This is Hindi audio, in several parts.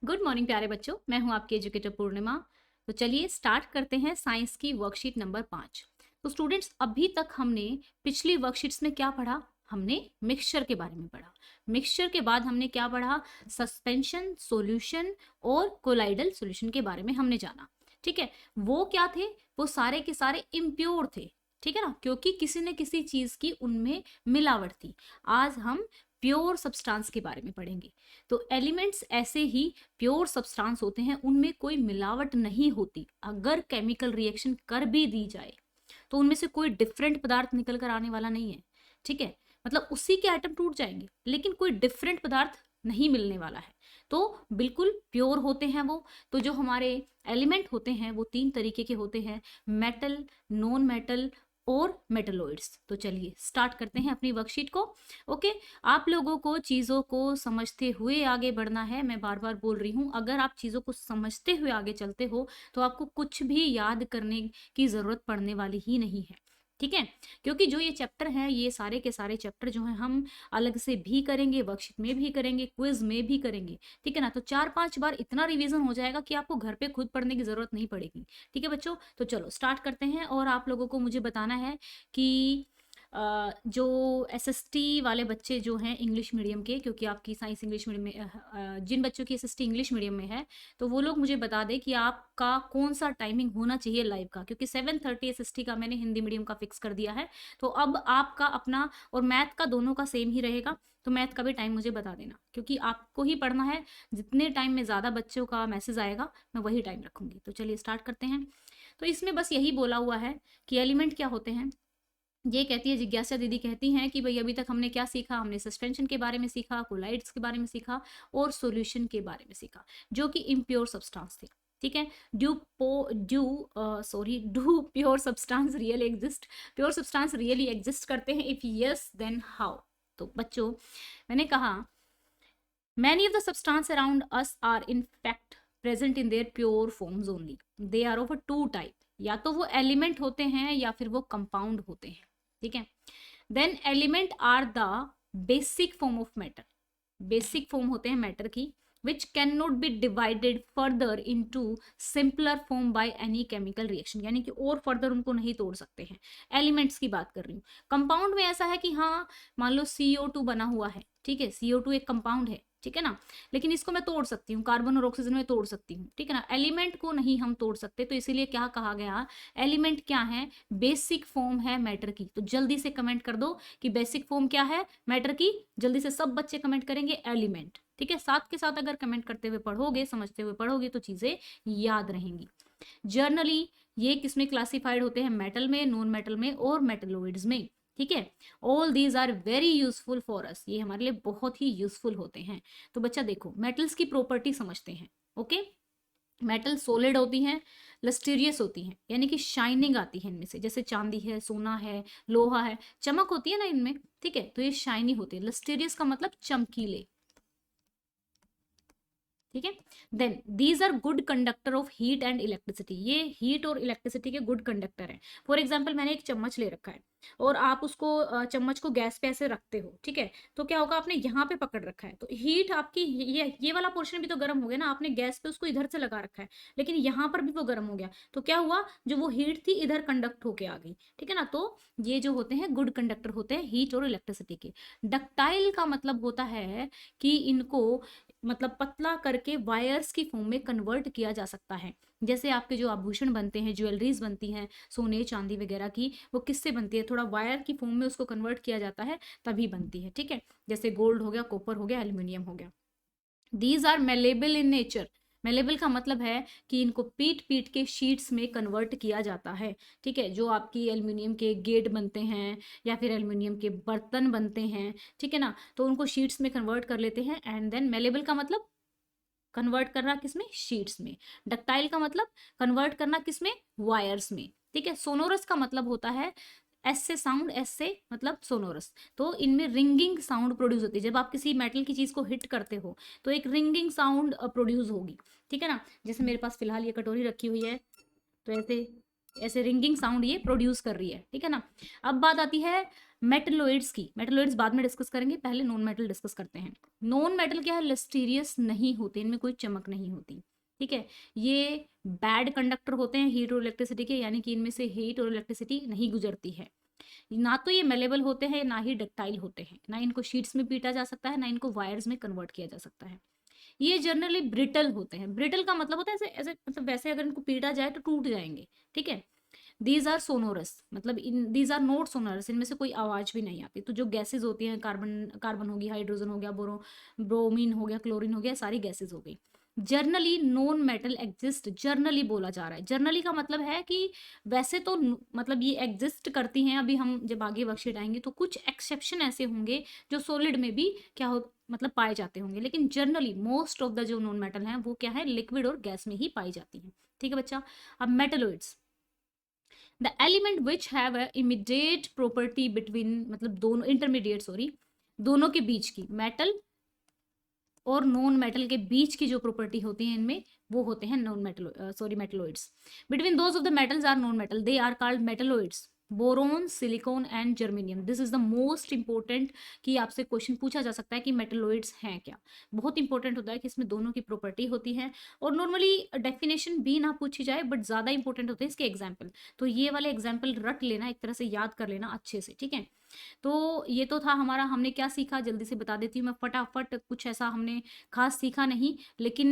गुड मॉर्निंग प्यारे बच्चों, मैं हूं आपकी एजुकेटर पूर्णिमा। तो चलिए स्टार्ट करते हैं साइंस की वर्कशीट नंबर 5। तो स्टूडेंट्स, अभी तक हमने पिछली वर्कशीट्स में क्या पढ़ा? हमने मिक्सचर के बारे में पढ़ा। मिक्सचर के बाद हमने क्या पढ़ा? सस्पेंशन, सॉल्यूशन और कोलाइडल सॉल्यूशन के बारे में हमने जाना। ठीक है, वो क्या थे? वो सारे के सारे इम्प्योर थे। ठीक है ना, क्योंकि किसी न किसी चीज की उनमें मिलावट थी। आज हम प्योर सब्सटेंस के बारे में पढ़ेंगे। तो एलिमेंट्स ऐसे ही प्योर सब्सटेंस होते हैं, उनमें कोई मिलावट नहीं होती। अगर केमिकल रिएक्शन कर भी दी जाए तो उनमें से कोई डिफरेंट पदार्थ निकल कर आने वाला नहीं है। ठीक है, मतलब उसी के एटम टूट जाएंगे लेकिन कोई डिफरेंट पदार्थ नहीं मिलने वाला है। तो बिल्कुल प्योर होते हैं वो। तो जो हमारे एलिमेंट होते हैं वो 3 तरीके के होते हैं: मेटल, नॉन मेटल और मेटलॉइड्स। तो चलिए स्टार्ट करते हैं अपनी वर्कशीट को। ओके, आप लोगों को चीज़ों को समझते हुए आगे बढ़ना है। मैं बार बार बोल रही हूँ, अगर आप चीज़ों को समझते हुए आगे चलते हो तो आपको कुछ भी याद करने की ज़रूरत पड़ने वाली ही नहीं है। ठीक है, क्योंकि जो ये चैप्टर हैं, ये सारे के सारे चैप्टर जो हैं हम अलग से भी करेंगे, वर्कशीट में भी करेंगे, क्विज में भी करेंगे। ठीक है ना, तो 4-5 बार इतना रिवीजन हो जाएगा कि आपको घर पे खुद पढ़ने की ज़रूरत नहीं पड़ेगी। ठीक है बच्चों, तो चलो स्टार्ट करते हैं। और आप लोगों को मुझे बताना है कि जो एसएसटी वाले बच्चे जो हैं इंग्लिश मीडियम के, क्योंकि आपकी साइंस इंग्लिश मीडियम में जिन बच्चों की एसएसटी इंग्लिश मीडियम में है, तो वो लोग मुझे बता दें कि आपका कौन सा टाइमिंग होना चाहिए लाइव का। क्योंकि 7:30 एसएसटी का मैंने हिंदी मीडियम का फिक्स कर दिया है। तो अब आपका अपना और मैथ का दोनों का सेम ही रहेगा। तो मैथ का भी टाइम मुझे बता देना, क्योंकि आपको ही पढ़ना है। जितने टाइम में ज़्यादा बच्चों का मैसेज आएगा मैं वही टाइम रखूंगी। तो चलिए स्टार्ट करते हैं। तो इसमें बस यही बोला हुआ है कि एलिमेंट क्या होते हैं। ये कहती है जिज्ञासा दीदी, कहती हैं कि भाई अभी तक हमने क्या सीखा? हमने सस्पेंशन के बारे में सीखा, कोलाइड्स के बारे में सीखा और सॉल्यूशन के बारे में सीखा, जो कि इम्प्योर सब्सटेंस थे। ठीक है, do pure substance real exist? Pure substance really exist करते हैं? If yes then how? तो बच्चों, मैंने कहा many of the substances around us are in fact present in their pure forms only. They are of a two type. या तो वो एलिमेंट होते हैं या फिर वो कंपाउंड होते हैं। ठीक है, then element are the basic form of matter. Basic form होते हैं मैटर की, which cannot be divided further into simpler form by any chemical reaction। यानी कि और फर्दर उनको नहीं तोड़ सकते हैं। एलिमेंट्स की बात कर रही हूँ। कंपाउंड में ऐसा है कि हाँ, मान लो CO2 बना हुआ है। ठीक है, CO2 एक कंपाउंड है। ठीक है ना, लेकिन इसको मैं तोड़ सकती हूँ, कार्बन और ऑक्सीजन में तोड़ सकती हूँ। ठीक है ना, एलिमेंट को नहीं हम तोड़ सकते। तो इसीलिए क्या कहा गया? एलिमेंट क्या है? बेसिक फॉर्म है मैटर की। तो जल्दी से कमेंट कर दो कि बेसिक फॉर्म क्या है मैटर की। जल्दी से सब बच्चे कमेंट करेंगे एलिमेंट। ठीक है, साथ के साथ अगर कमेंट करते हुए पढ़ोगे, समझते हुए पढ़ोगे तो चीजें याद रहेंगी। जर्नली ये किसमें क्लासिफाइड होते हैं? मेटल में, नॉन मेटल में और मेटलोइड्स में। ठीक है, all these are very useful for us. ये हमारे लिए बहुत ही यूजफुल होते हैं। तो बच्चा देखो, मेटल्स की प्रॉपर्टी समझते हैं। ओके, मेटल सोलिड होती हैं, लस्टीरियस होती हैं, यानी कि शाइनिंग आती है इनमें से। जैसे चांदी है, सोना है, लोहा है, चमक होती है ना इनमें। ठीक है, तो ये शाइनी होती है। लस्टीरियस का मतलब चमकीले। ठीक है, then these are good conductor of heat and electricity. ये हीट और इलेक्ट्रिसिटी के गुड कंडक्टर हैं। फॉर एग्जाम्पल, मैंने एक चम्मच ले रखा है और आप उसको चम्मच को गैस पे ऐसे रखते हो। ठीक है, तो क्या होगा? आपने यहाँ पे पकड़ रखा है तो हीट आपकी, ये वाला पोर्शन भी तो गर्म हो गया ना। आपने गैस पे उसको इधर से लगा रखा है, लेकिन यहाँ पर भी वो गर्म हो गया। तो क्या हुआ? जो वो हीट थी इधर कंडक्ट होके आ गई। ठीक है ना, तो ये जो होते हैं गुड कंडक्टर होते हैं हीट और इलेक्ट्रिसिटी के। डक्टाइल का मतलब होता है कि इनको मतलब पतला करके वायर्स की फॉर्म में कन्वर्ट किया जा सकता है। जैसे आपके जो आभूषण बनते हैं, ज्वेलरीज बनती हैं सोने चांदी वगैरह की, वो किससे बनती है? थोड़ा वायर की फॉर्म में उसको कन्वर्ट किया जाता है, तभी बनती है। ठीक है, जैसे गोल्ड हो गया, कॉपर हो गया, एल्यूमिनियम हो गया। These are malleable in nature. Malleable का मतलब है कि इनको पीट पीट के शीट्स में कन्वर्ट किया जाता है। ठीक है, जो आपकी एल्यूमिनियम के गेट बनते हैं या फिर एल्यूमिनियम के बर्तन बनते हैं, ठीक है ना, तो उनको शीट्स में कन्वर्ट कर लेते हैं। एंड देन मेलेबल का मतलब कन्वर्ट करना किसमें? शीट्स में। डक्टाइल का मतलब कन्वर्ट करना किसमें? वायर्स में। ठीक है, सोनोरस का मतलब होता है एस से साउंड, एस से मतलब सोनोरस। तो इनमें रिंगिंग साउंड प्रोड्यूस होती है। जब आप किसी मेटल की चीज को हिट करते हो तो एक रिंगिंग साउंड प्रोड्यूस होगी। ठीक है ना, जैसे मेरे पास फिलहाल ये कटोरी रखी हुई है, तो ऐसे ऐसे रिंगिंग साउंड ये प्रोड्यूस कर रही है, ठीक है ना। अब बात आती है मेटलोइड्स की। मेटलोइड्स बाद में डिस्कस करेंगे, पहले नॉन मेटल डिस्कस करते हैं। नॉन मेटल क्या है, लिस्टीरियस नहीं होते, इनमें कोई चमक नहीं होती, ठीक है। ये बैड कंडक्टर होते हैं हीट और इलेक्ट्रिसिटी के, यानी कि इनमें से हीट और इलेक्ट्रिसिटी नहीं गुजरती है। ना तो ये मेलेबल होते हैं, ना ही डक्टाइल होते हैं, ना इनको शीट्स में पीटा जा सकता है, ना इनको वायर्स में कन्वर्ट किया जा सकता है। ये जनरली ब्रिटल होते हैं। ब्रिटल का मतलब होता है ऐसे ऐसे, मतलब वैसे अगर इनको पीटा जाए तो टूट जाएंगे, ठीक है। दीज आर सोनोरस, मतलब इन दीज आर नॉट सोनोरस, इनमें से कोई आवाज भी नहीं आती। तो जो गैसेज होती हैं, कार्बन कार्बन होगी, हाइड्रोजन हो गया, ब्रोमीन हो गया, क्लोरीन हो गया, सारी गैसेज हो गई। Generally non metal exist, generally बोला जा रहा है। जर्नली का मतलब है कि वैसे तो मतलब ये एग्जिस्ट करती हैं, अभी हम जब आगे वर्कशीट आएंगे तो कुछ एक्सेप्शन ऐसे होंगे जो सॉलिड में भी क्या हो मतलब पाए जाते होंगे, लेकिन जनरली मोस्ट ऑफ द जो नॉन मेटल हैं वो क्या है, लिक्विड और गैस में ही पाई जाती हैं, ठीक है बच्चा। अब metalloids, the element which have a immediate property between, मतलब दोनों इंटरमीडिएट, सॉरी, दोनों के बीच की, मेटल और नॉन मेटल के बीच की जो प्रॉपर्टी होती है इनमें, वो होते हैं non metal, sorry metalloids. Between those of the metals are non metal, they are called metalloids. Boron, silicon and germanium, this is the most important, कि आपसे क्वेश्चन पूछा जा सकता है कि मेटलोइड्स हैं क्या। बहुत इंपॉर्टेंट होता है कि इसमें दोनों की प्रॉपर्टी होती है, और नॉर्मली डेफिनेशन भी ना पूछी जाए, बट ज्यादा इंपॉर्टेंट होते हैं इसके एग्जाम्पल। तो ये वाले एग्जाम्पल रट लेना, एक तरह से याद कर लेना अच्छे से, ठीक है। तो ये तो था हमारा, हमने क्या सीखा जल्दी से बता देती हूँ मैं फटाफट, कुछ ऐसा हमने खास सीखा नहीं, लेकिन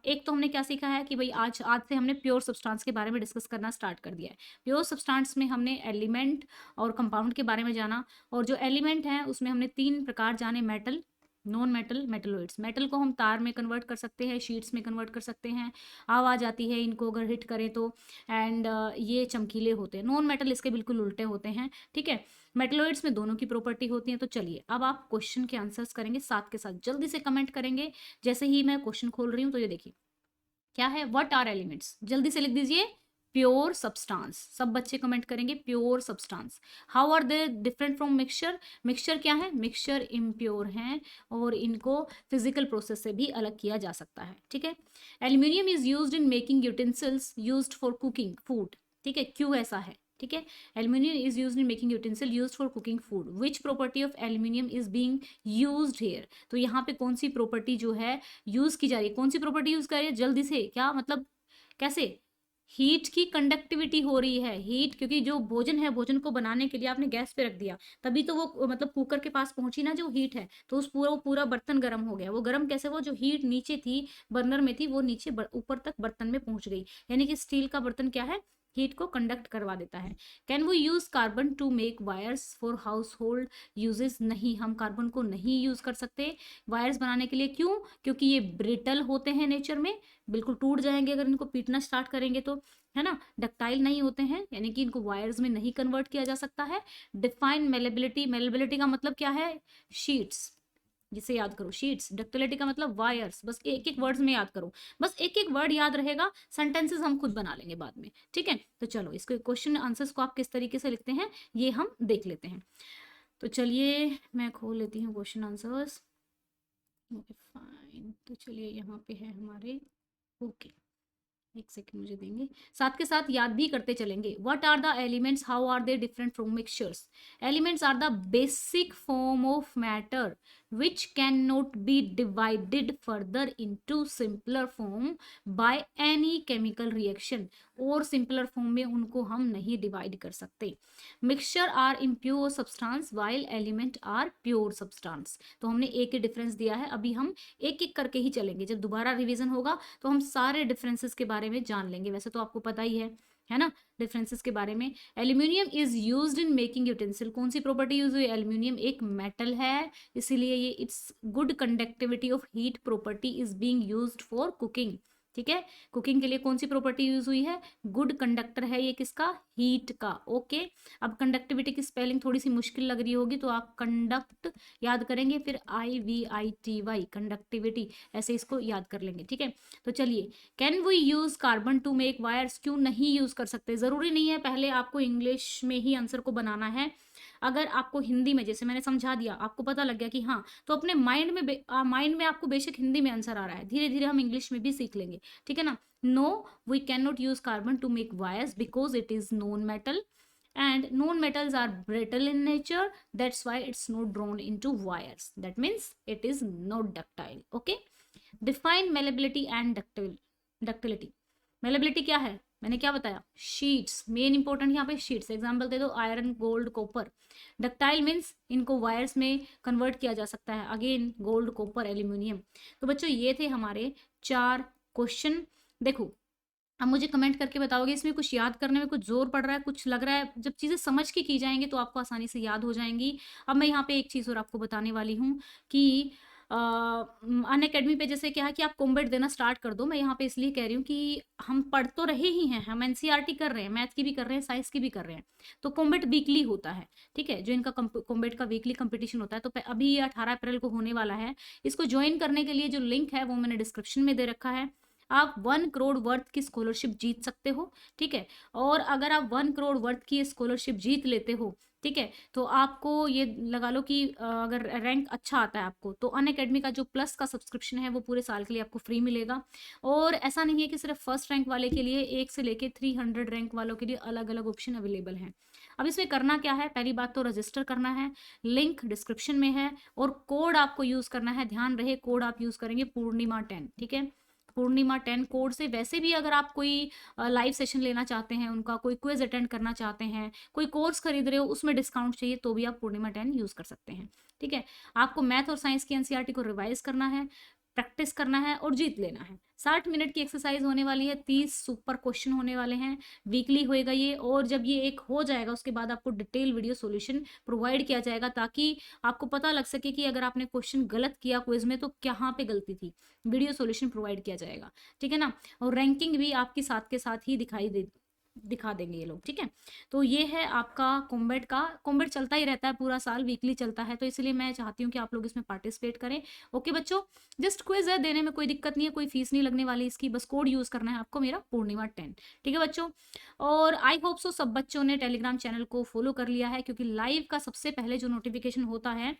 एक तो हमने क्या सीखा है कि भाई आज आज से हमने प्योर सब्सटेंस के बारे में डिस्कस करना स्टार्ट कर दिया है। प्योर सब्सटेंस में हमने एलिमेंट और कंपाउंड के बारे में जाना, और जो एलिमेंट है उसमें हमने 3 प्रकार जाने, metal, non metal, metalloids. Metal को हम तार में कन्वर्ट कर सकते हैं, शीट्स में कन्वर्ट कर सकते हैं, आवाज आती है इनको अगर हिट करें तो, एंड ये चमकीले होते हैं। नॉन मेटल इसके बिल्कुल उल्टे होते हैं, ठीक है। मेटलोइड्स में दोनों की प्रॉपर्टी होती है। तो चलिए अब आप क्वेश्चन के आंसर्स करेंगे साथ के साथ, जल्दी से कमेंट करेंगे जैसे ही मैं क्वेश्चन खोल रही हूँ। तो ये देखिए क्या है, व्हाट आर एलिमेंट्स, जल्दी से लिख दीजिए, प्योर सब्सटेंस। सब बच्चे कमेंट करेंगे pure substance. How are they different from mixture, mixture क्या है, मिक्सचर इम्प्योर हैं और इनको फिजिकल प्रोसेस से भी अलग किया जा सकता है, ठीक है। Aluminium is used in making utensils used for cooking food, ठीक है, क्यों ऐसा है, ठीक है। Aluminium is used in making utensil used for cooking food, which property of aluminium is being used here. तो यहाँ पे कौन सी प्रॉपर्टी जो है यूज की जा रही है, कौन सी प्रॉपर्टी यूज कर रही है, जल्दी से, क्या मतलब कैसे, हीट की कंडक्टिविटी हो रही है, हीट, क्योंकि जो भोजन है, भोजन को बनाने के लिए आपने गैस पे रख दिया, तभी तो वो मतलब कुकर के पास पहुंची ना जो हीट है, तो उस पूरा वो पूरा बर्तन गर्म हो गया। वो गर्म कैसे, वो जो हीट नीचे थी बर्नर में थी, वो नीचे ऊपर तक बर्तन में पहुंच गई, यानी कि स्टील का बर्तन क्या है, हीट को कंडक्ट करवा देता है। Can we use carbon to make wires for household uses, नहीं, हम कार्बन को नहीं यूज कर सकते वायर्स बनाने के लिए, क्यों, क्योंकि ये ब्रिटल होते हैं नेचर में, बिल्कुल टूट जाएंगे अगर इनको पीटना स्टार्ट करेंगे तो, है ना। डक्टाइल नहीं होते हैं, यानी कि इनको वायर्स में नहीं कन्वर्ट किया जा सकता है। डिफाइन मेलेबिलिटी, मेलेबिलिटी का मतलब क्या है, शीट्स, जिसे याद करो, शीट्स। डक्टिलिटी का मतलब वायर्स, बस एक एक वर्ड्स में याद करो, बस एक एक वर्ड याद रहेगा, सेंटेंसेस हम खुद बना लेंगे बाद में, ठीक है। तो चलो इसके क्वेश्चन आंसर्स को आप किस तरीके से लिखते हैं ये हम देख लेते हैं। तो चलिए मैं खोल लेती हूँ क्वेश्चन आंसर्स, ओके फाइन। तो चलिए यहाँ पे है हमारे, ओके, एक सेकंड मुझे देंगे, साथ के साथ याद भी करते चलेंगे। What are the elements, how are they different from mixtures. Elements are the basic form of matter which cannot be divided further into simpler form by any chemical reaction, और सिंपलर फॉर्म में उनको हम नहीं डिवाइड कर सकते। Mixture are impure substance while element are pure substance. तो हमने एक ही डिफरेंस दिया है, अभी हम एक एक करके ही चलेंगे, जब दोबारा रिवीजन होगा तो हम सारे डिफरेंसेस के बारे में जान लेंगे, वैसे तो आपको पता ही है ना, डिफरेंसेस के बारे में। Aluminium is used in making utensil, कौन सी प्रॉपर्टी यूज हुई, एल्यूमिनियम एक मेटल है, इसीलिए ये it's good conductivity of heat property is being used for cooking, ठीक है। कुकिंग के लिए कौन सी प्रॉपर्टी यूज हुई है, गुड कंडक्टर है ये, किसका, हीट का, ओके। अब कंडक्टिविटी की स्पेलिंग थोड़ी सी मुश्किल लग रही होगी, तो आप कंडक्ट याद करेंगे, फिर IVITY, कंडक्टिविटी, ऐसे इसको याद कर लेंगे, ठीक है। तो चलिए, can we use carbon to make wires, क्यों नहीं यूज कर सकते, जरूरी नहीं है पहले आपको इंग्लिश में ही आंसर को बनाना है, अगर आपको हिंदी में जैसे मैंने समझा दिया, आपको पता लग गया कि हाँ, तो अपने माइंड में आपको बेशक हिंदी में आंसर आ रहा है, धीरे धीरे हम इंग्लिश में भी सीख लेंगे, ठीक है ना। No, we can not use carbon to make wires because it is non metal, and known metals are brittle in nature, that's why it's not drawn into wires, that means it is not ductile. Okay, define malleability and ductility. malleability क्या है, मैंने क्या बताया, शीट्स, मेन इंपॉर्टेंट यहाँ पे शीट्स, एग्जांपल दे दो iron, gold, copper. Ductile means इनको वायर्स में कन्वर्ट किया जा सकता है, अगेन गोल्ड, कॉपर, एल्यूमिनियम। तो बच्चों ये थे हमारे 4 क्वेश्चन। देखो अब मुझे कमेंट करके बताओगे इसमें कुछ याद करने में कुछ जोर पड़ रहा है, कुछ लग रहा है, जब चीज़ें समझ के की जाएंगी तो आपको आसानी से याद हो जाएंगी। अब मैं यहाँ पे एक चीज़ और आपको बताने वाली हूँ कि अनअकैडमी पे जैसे क्या है कि आप कॉम्बेट देना स्टार्ट कर दो। मैं यहाँ पे इसलिए कह रही हूँ कि हम पढ़ तो रहे ही हैं, हम एनसीईआरटी कर रहे हैं, मैथ की भी कर रहे हैं, साइंस की भी कर रहे हैं, तो कॉम्बेट वीकली होता है, ठीक है, जो इनका कॉम्बेट का वीकली कंपटीशन होता है, तो अभी 18 अप्रैल को होने वाला है। इसको ज्वाइन करने के लिए जो लिंक है वो मैंने डिस्क्रिप्शन में दे रखा है। आप 1 करोड़ वर्थ की स्कॉलरशिप जीत सकते हो, ठीक है। और अगर आप 1 करोड़ वर्थ की स्कॉलरशिप जीत लेते हो, ठीक है, तो आपको ये लगा लो कि अगर रैंक अच्छा आता है आपको, तो अनअकैडमी का जो प्लस का सब्सक्रिप्शन है वो पूरे साल के लिए आपको फ्री मिलेगा। और ऐसा नहीं है कि सिर्फ फर्स्ट रैंक वाले के लिए, 1 से लेके 300 रैंक वालों के लिए अलग अलग ऑप्शन अवेलेबल हैं। अब इसमें करना क्या है, पहली बात तो रजिस्टर करना है, लिंक डिस्क्रिप्शन में है, और कोड आपको यूज करना है, ध्यान रहे कोड आप यूज करेंगे पूर्णिमा 10, ठीक है, पूर्णिमा 10 कोड से। वैसे भी अगर आप कोई लाइव सेशन लेना चाहते हैं, उनका कोई क्विज अटेंड करना चाहते हैं, कोई कोर्स खरीद रहे हो उसमें डिस्काउंट चाहिए, तो भी आप पूर्णिमा 10 यूज कर सकते हैं, ठीक है। आपको मैथ और साइंस की एनसीईआरटी को रिवाइज करना है, प्रैक्टिस करना है और जीत लेना है। 60 मिनट की एक्सरसाइज होने वाली है, 30 सुपर क्वेश्चन होने वाले हैं, वीकली होएगा ये। और जब ये एक हो जाएगा उसके बाद आपको डिटेल वीडियो सॉल्यूशन प्रोवाइड किया जाएगा, ताकि आपको पता लग सके कि अगर आपने क्वेश्चन गलत किया क्विज में तो कहाँ पे गलती थी, वीडियो सॉल्यूशन प्रोवाइड किया जाएगा, ठीक है ना। और रैंकिंग भी आपके साथ के साथ ही दिखा देंगे ये लोग, ठीक है। तो ये है आपका कॉम्बेट का। कॉम्बेट चलता ही रहता है पूरा साल, वीकली चलता है, तो इसलिए मैं चाहती हूँ कि आप लोग इसमें पार्टिसिपेट करें। ओके बच्चों, जस्ट क्विज है, देने में कोई दिक्कत नहीं है, कोई फीस नहीं लगने वाली इसकी, बस कोड यूज करना है आपको, मेरा पूर्णिमा 10, ठीक है बच्चों। और आई होप सो सब बच्चों ने टेलीग्राम चैनल को फॉलो कर लिया है, क्योंकि लाइव का सबसे पहले जो नोटिफिकेशन होता है,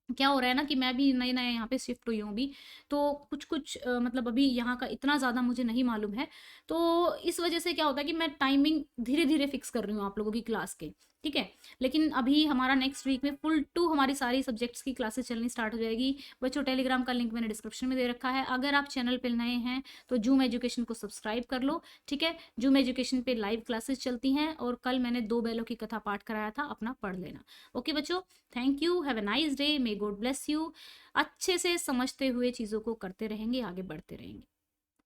क्या हो रहा है ना कि मैं भी नए नए यहाँ पे शिफ्ट हुई हूँ अभी, तो कुछ कुछ मतलब अभी यहाँ का इतना ज़्यादा मुझे नहीं मालूम है, तो इस वजह से क्या होता है कि मैं टाइमिंग धीरे धीरे फिक्स कर रही हूँ आप लोगों की क्लास के, ठीक है। लेकिन अभी हमारा नेक्स्ट वीक में फुल टू हमारी सारी सब्जेक्ट्स की क्लासेस चलनी स्टार्ट हो जाएगी बच्चों। टेलीग्राम का लिंक मैंने डिस्क्रिप्शन में दे रखा है। अगर आप चैनल पर नए हैं तो जूम एजुकेशन को सब्सक्राइब कर लो, ठीक है। जूम एजुकेशन पे लाइव क्लासेस चलती हैं, और कल मैंने 2 बैलों की कथा पाठ कराया था, अपना पढ़ लेना। ओके बच्चों, thank you, have a nice day, may God bless you. अच्छे से समझते हुए चीज़ों को करते रहेंगे, आगे बढ़ते रहेंगे।